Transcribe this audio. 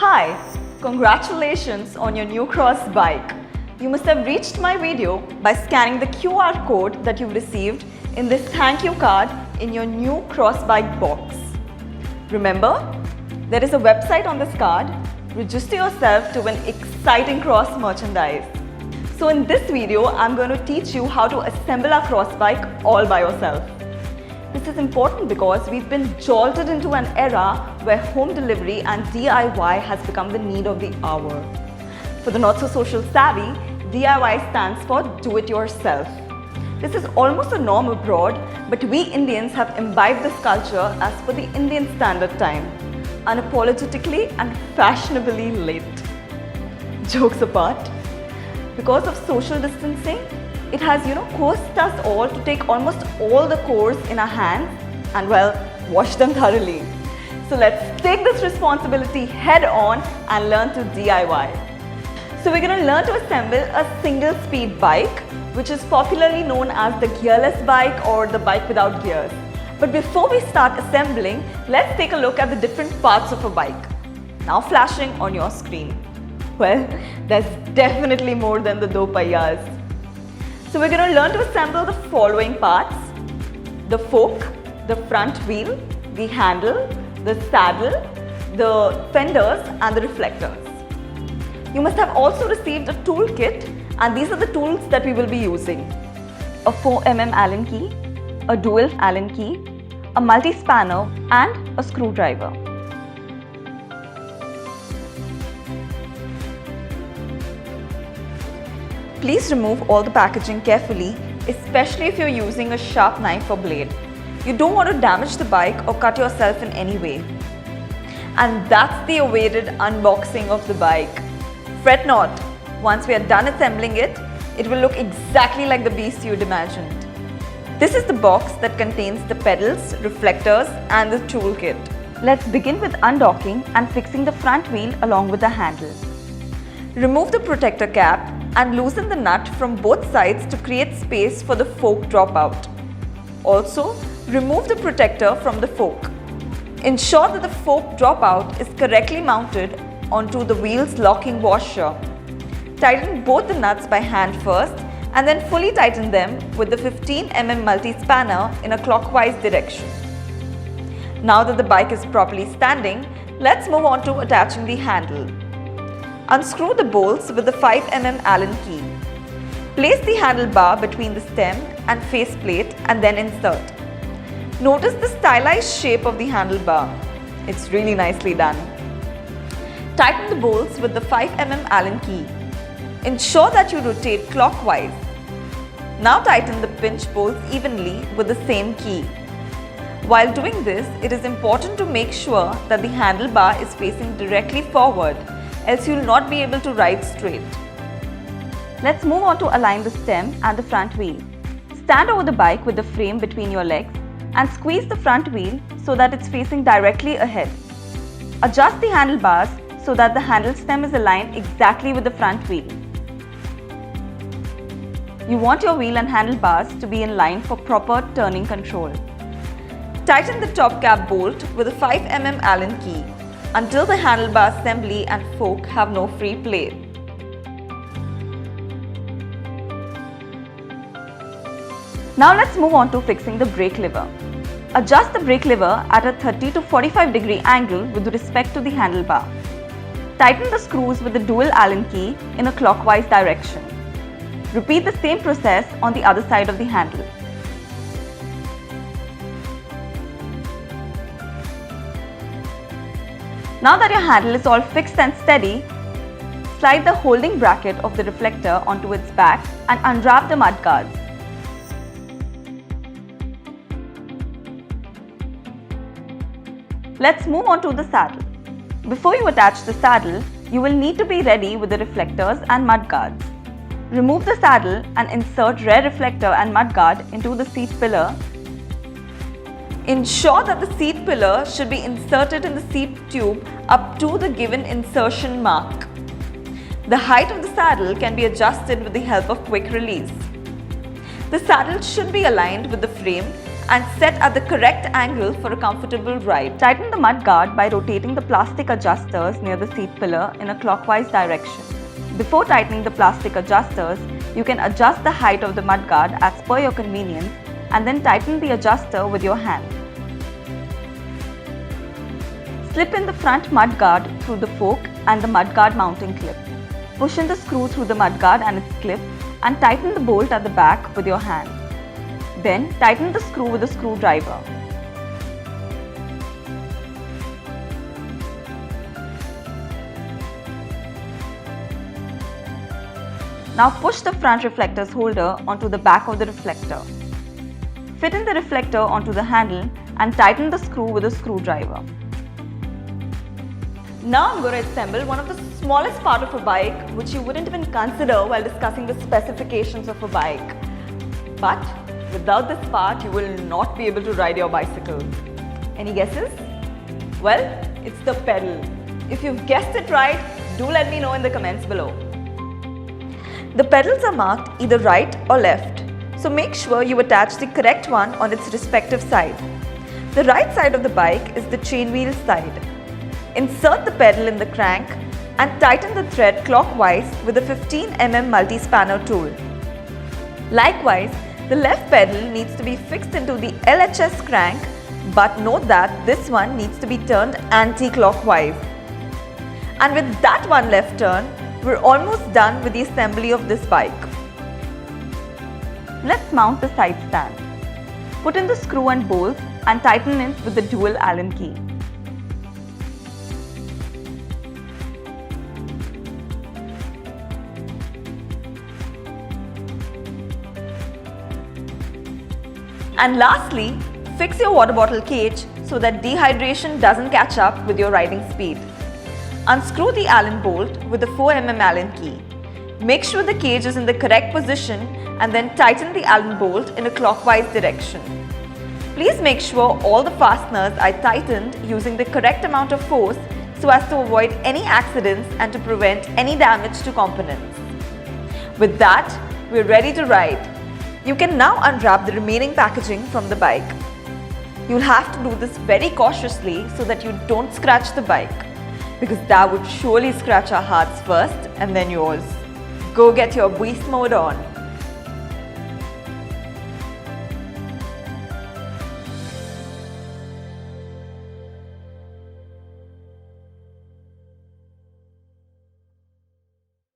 Hi, congratulations on your new cross bike. You must have reached my video by scanning the QR code that you've received in this thank you card in your new cross bike box. Remember, there is a website on this card. Register yourself to win exciting cross merchandise. So in this video, I'm going to teach you how to assemble a cross bike all by yourself. This is important because we've been jolted into an era where home delivery and DIY has become the need of the hour. For the not so social savvy, DIY stands for do it yourself. This is almost a norm abroad, but we Indians have imbibed this culture as per the Indian standard time, unapologetically and fashionably late. Jokes apart, because of social distancing, it has, coerced us all to take almost all the chores in our hands and, wash them thoroughly. So let's take this responsibility head on and learn to DIY. So we're going to learn to assemble a single speed bike, which is popularly known as the gearless bike or the bike without gears. But before we start assembling, let's take a look at the different parts of a bike. Now flashing on your screen. Well, there's definitely more than the do paiyas. So we're going to learn to assemble the following parts: the fork, the front wheel, the handle, the saddle, the fenders and the reflectors. You must have also received a tool kit, and these are the tools that we will be using: a 4mm Allen key, a dual Allen key, a multi-spanner and a screwdriver. Please remove all the packaging carefully, especially if you're using a sharp knife or blade. You don't want to damage the bike or cut yourself in any way. And that's the awaited unboxing of the bike. Fret not, once we are done assembling it, it will look exactly like the beast you'd imagined. This is the box that contains the pedals, reflectors and the toolkit. Let's begin with undocking and fixing the front wheel along with the handle. Remove the protector cap and loosen the nut from both sides to create space for the fork dropout. Also, remove the protector from the fork. Ensure that the fork dropout is correctly mounted onto the wheel's locking washer. Tighten both the nuts by hand first and then fully tighten them with the 15mm multi-spanner in a clockwise direction. Now that the bike is properly standing, let's move on to attaching the handle. Unscrew the bolts with the 5mm Allen key. Place the handlebar between the stem and faceplate and then insert. Notice the stylized shape of the handlebar. It's really nicely done. Tighten the bolts with the 5mm Allen key. Ensure that you rotate clockwise. Now tighten the pinch bolts evenly with the same key. While doing this, it is important to make sure that the handlebar is facing directly forward, else you will not be able to ride straight. Let's move on to align the stem and the front wheel. Stand over the bike with the frame between your legs and squeeze the front wheel so that it's facing directly ahead. Adjust the handlebars so that the handle stem is aligned exactly with the front wheel. You want your wheel and handlebars to be in line for proper turning control. Tighten the top cap bolt with a 5mm Allen key until the handlebar assembly and fork have no free play. Now let's move on to fixing the brake lever. Adjust the brake lever at a 30 to 45 degree angle with respect to the handlebar. Tighten the screws with the dual Allen key in a clockwise direction. Repeat the same process on the other side of the handle. Now that your handle is all fixed and steady, slide the holding bracket of the reflector onto its back and unwrap the mud guards. Let's move on to the saddle. Before you attach the saddle, you will need to be ready with the reflectors and mud guards. Remove the saddle and insert rear reflector and mud guard into the seat pillar. Ensure that the seat pillar should be inserted in the seat tube up to the given insertion mark. The height of the saddle can be adjusted with the help of quick release. The saddle should be aligned with the frame and set at the correct angle for a comfortable ride. Tighten the mudguard by rotating the plastic adjusters near the seat pillar in a clockwise direction. Before tightening the plastic adjusters, you can adjust the height of the mudguard as per your convenience and then tighten the adjuster with your hand. Slip in the front mudguard through the fork and the mudguard mounting clip. Push in the screw through the mudguard and its clip and tighten the bolt at the back with your hand. Then tighten the screw with a screwdriver. Now push the front reflector's holder onto the back of the reflector. Fit in the reflector onto the handle and tighten the screw with a screwdriver. Now I'm going to assemble one of the smallest part of a bike which you wouldn't even consider while discussing the specifications of a bike. But without this part, you will not be able to ride your bicycle. Any guesses? Well, it's the pedal. If you've guessed it right, do let me know in the comments below. The pedals are marked either right or left, so make sure you attach the correct one on its respective side. The right side of the bike is the chain wheel side. Insert the pedal in the crank and tighten the thread clockwise with a 15 mm multi-spanner tool. Likewise, the left pedal needs to be fixed into the LHS crank, but note that this one needs to be turned anti-clockwise. And with that one left turn, we're almost done with the assembly of this bike. Let's mount the side stand. Put in the screw and bolts and tighten it with the dual Allen key. And lastly, fix your water bottle cage so that dehydration doesn't catch up with your riding speed. Unscrew the Allen bolt with the 4 mm Allen key. Make sure the cage is in the correct position and then tighten the Allen bolt in a clockwise direction. Please make sure all the fasteners are tightened using the correct amount of force so as to avoid any accidents and to prevent any damage to components. With that, we're ready to ride. You can now unwrap the remaining packaging from the bike. You'll have to do this very cautiously so that you don't scratch the bike, because that would surely scratch our hearts first and then yours. Go get your beast mode on.